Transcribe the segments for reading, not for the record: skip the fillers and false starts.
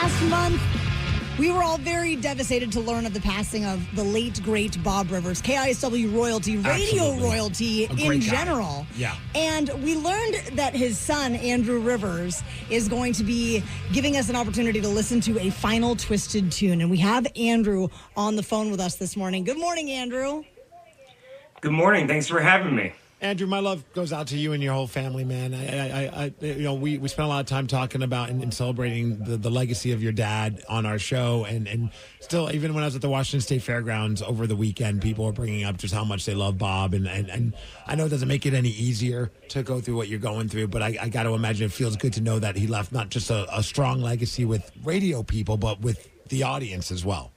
Last month, we were all very devastated to learn of the passing of the late, great Bob Rivers, KISW royalty, radio Absolutely. royalty in Great guy. general. Yeah. And we learned that his son, Andrew Rivers, is going to be giving us an opportunity to listen to a final Twisted tune. And we have Andrew on the phone with us this morning. Good morning, Andrew. Good morning. Thanks for having me. Andrew, my love goes out to you and your whole family, man. We spent a lot of time talking about and celebrating the legacy of your dad on our show, and still, even when I was at the Washington State Fairgrounds over the weekend, people were bringing up just how much they love Bob, and I know it doesn't make it any easier to go through what you're going through, but I got to imagine it feels good to know that he left not just a strong legacy with radio people, but with the audience as well.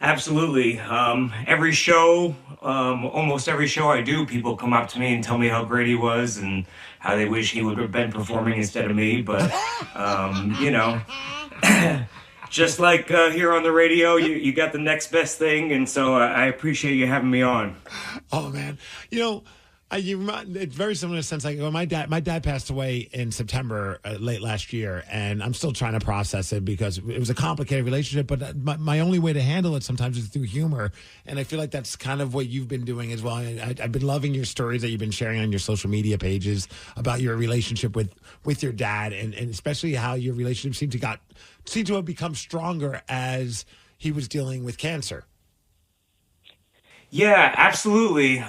Absolutely. Every show, almost every show I do, people come up to me and tell me how great he was and how they wish he would have been performing instead of me. But, just like here on the radio, you got the next best thing. And so I appreciate you having me on. Oh, man. It's very similar in a sense. Like my dad passed away in September late last year, and I'm still trying to process it because it was a complicated relationship. But my only way to handle it sometimes is through humor, and I feel like that's kind of what you've been doing as well. I've been loving your stories that you've been sharing on your social media pages about your relationship with your dad, and especially how your relationship seemed to have become stronger as he was dealing with cancer. Yeah, absolutely.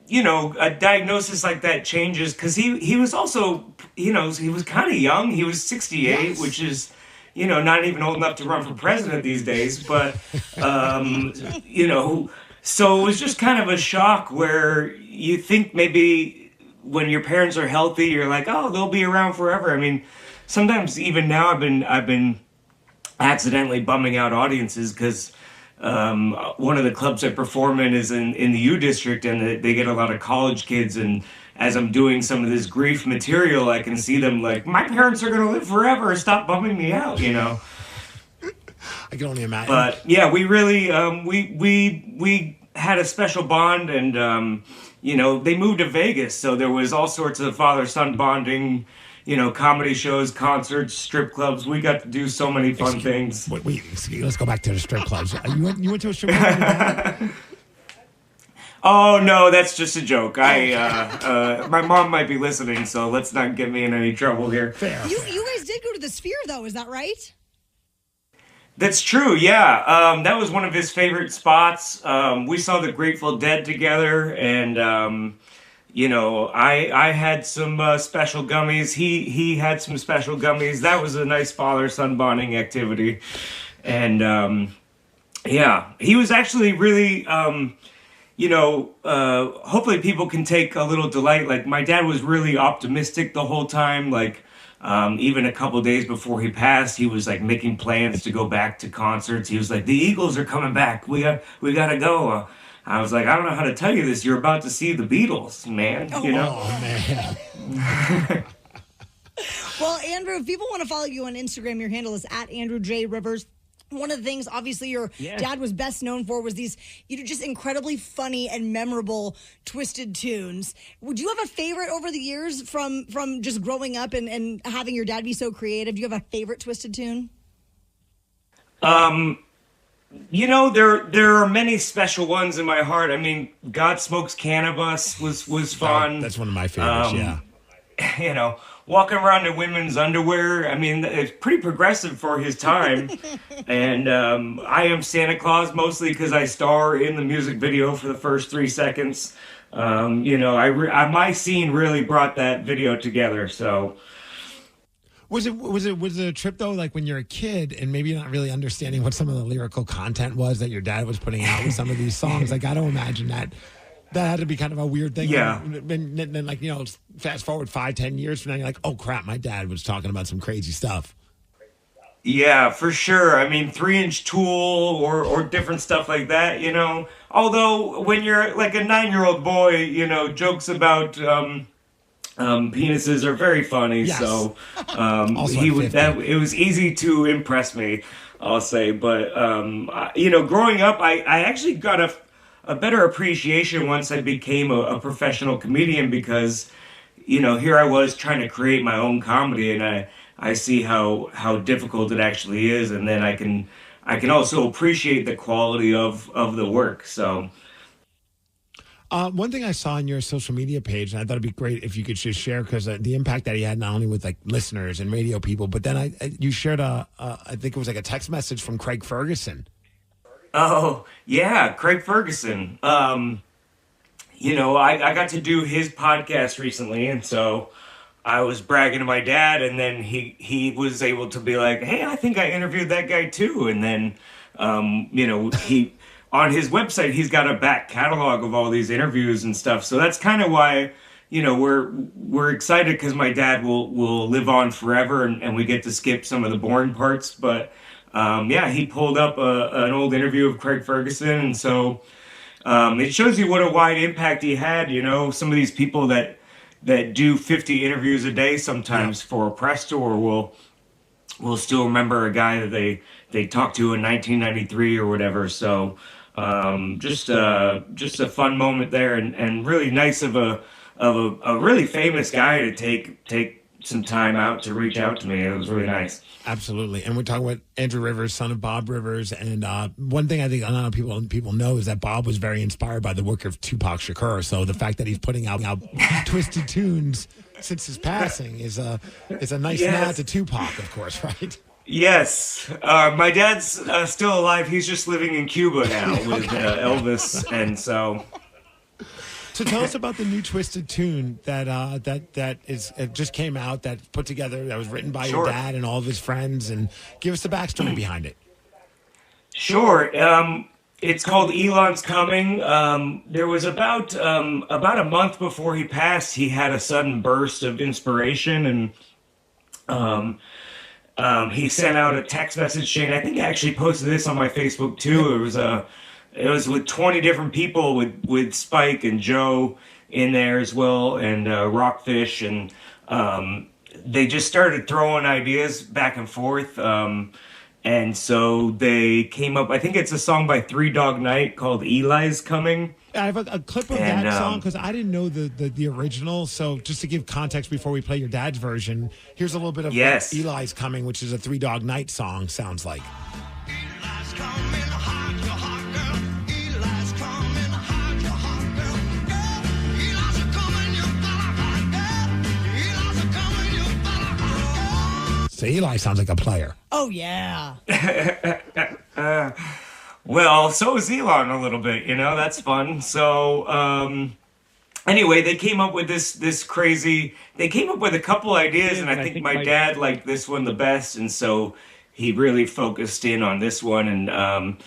A diagnosis like that changes because he was also, he was kind of young. He was 68, Yes. which is, not even old enough to run for president these days. But, so it was just kind of a shock where you think maybe when your parents are healthy, you're like, oh, they'll be around forever. I mean, sometimes even now I've been accidentally bumming out audiences because one of the clubs I perform in is in the U District, and they get a lot of college kids. And as I'm doing some of this grief material, I can see them like, my parents are going to live forever. Stop bumming me out, I can only imagine. But yeah, we really, we had a special bond, and, they moved to Vegas. So there was all sorts of father-son bonding, comedy shows, concerts, strip clubs. We got to do so many fun things. Wait, let's go back to the strip clubs. You went to a strip club? Oh, no, that's just a joke. My mom might be listening, so let's not get me in any trouble here. Fair. You guys did go to the Sphere, though. Is that right? That's true, yeah. That was one of his favorite spots. We saw the Grateful Dead together, and I had some special gummies. He had some special gummies. That was a nice father-son bonding activity. And, he was actually really, hopefully people can take a little delight. Like, my dad was really optimistic the whole time. Like, even a couple days before he passed, he was like making plans to go back to concerts. He was like, the Eagles are coming back. We gotta go. I was like, I don't know how to tell you this. You're about to see the Beatles, man. Oh, man. Well, Andrew, if people want to follow you on Instagram, your handle is @AndrewJRivers. One of the things, obviously, your dad was best known for was these, just incredibly funny and memorable Twisted tunes. Would you have a favorite over the years from just growing up and having your dad be so creative? Do you have a favorite Twisted tune? There are many special ones in my heart. I mean, God Smokes Cannabis was fun. That's one of my favorites, yeah. Walking around in women's underwear. I mean, it's pretty progressive for his time. And I Am Santa Claus, mostly because I star in the music video for the first 3 seconds. My scene really brought that video together, so... Was it a trip though, like when you're a kid and maybe you're not really understanding what some of the lyrical content was that your dad was putting out with some of these songs? I got to imagine that had to be kind of a weird thing. Yeah. And then fast forward 5-10 years from now, you're like, oh crap, my dad was talking about some crazy stuff. Yeah, for sure. I mean, 3-inch Tool or different stuff like that, Although when you're like a 9-year-old boy, jokes about penises are very funny. Yes. So Also it was easy to impress me, I'll say. But growing up, I actually got a better appreciation once I became a professional comedian because here I was trying to create my own comedy, and I see how difficult it actually is, and then I can also appreciate the quality of the work. So. One thing I saw on your social media page, and I thought it'd be great if you could just share, because the impact that he had not only with like listeners and radio people, but then you shared I think it was like a text message from Craig Ferguson. Oh yeah, Craig Ferguson. You know, I got to do his podcast recently, and so I was bragging to my dad, and then he was able to be like, "Hey, I think I interviewed that guy too," and then you know, he. On his website, he's got a back catalog of all these interviews and stuff. So that's kind of why, you know, we're excited, because my dad will live on forever, and we get to skip some of the boring parts. But yeah, he pulled up an old interview of Craig Ferguson, and so it shows you what a wide impact he had. You know, some of these people that do 50 interviews a day sometimes for a press tour will still remember a guy that they talked to in 1993 or whatever. So just a fun moment there, and really nice of a really famous guy to take some time out to reach out to me. It was really nice. Absolutely. And we're talking about Andrew Rivers, son of Bob Rivers. And one thing I think a lot of people know is that Bob was very inspired by the work of Tupac Shakur. So the fact that he's putting out twisted tunes since his passing is a nice nod to Tupac, of course, right? Yes. My dad's still alive. He's just living in Cuba now with Elvis, and so. So tell us about the new twisted tune that is just came out, that put together, that was written by your dad and all of his friends, and give us the backstory behind it. Sure. It's called Elon's Coming. There was about a month before he passed, he had a sudden burst of inspiration, and he sent out a text message chain. I think I actually posted this on my Facebook too. It was with 20 different people, with Spike and Joe in there as well, and Rockfish, and they just started throwing ideas back and forth. And so they came up, I think it's a song by Three Dog Night called Eli's Coming. I have a clip of that song, because I didn't know the original. So just to give context before we play your dad's version, here's a little bit of what Eli's Coming, which is a Three Dog Night song, sounds like. Eli's coming, hide your heart, girl. Eli's coming, hide your heart, girl. Eli's coming, you better hide, girl. Eli's coming, you better hide, girl. So Eli sounds like a player. Oh, yeah. Well, so is Elon a little bit, you know, that's fun. So, anyway, they came up with this crazy, they came up with a couple ideas, and I think my dad liked this one the best, and so he really focused in on this one. And,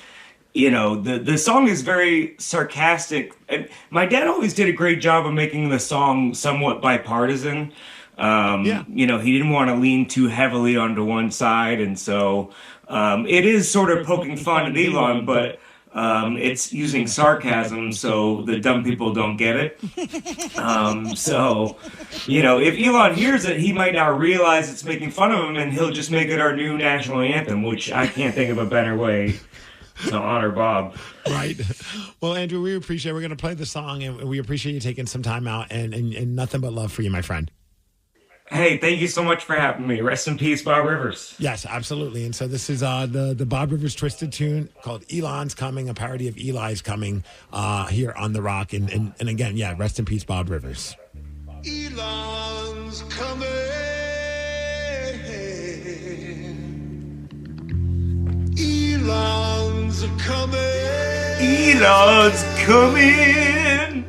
you know, the song is very sarcastic. And my dad always did a great job of making the song somewhat bipartisan. You know, he didn't want to lean too heavily onto one side, and so it is sort of poking fun at Elon, but it's using sarcasm so the dumb people don't get it. So, you know, if Elon hears it, he might now realize it's making fun of him, and he'll just make it our new national anthem, which I can't think of a better way to honor Bob. Right. Well, Andrew, we appreciate it. We're going to play the song, and we appreciate you taking some time out, and nothing but love for you, my friend. Hey, thank you so much for having me. Rest in peace, Bob Rivers. Yes, absolutely. And so this is the Bob Rivers twisted tune called Elon's Coming, a parody of Eli's Coming, here on The Rock. And again, yeah, rest in peace, Bob Rivers. Elon's coming. Elon's coming. Elon's coming.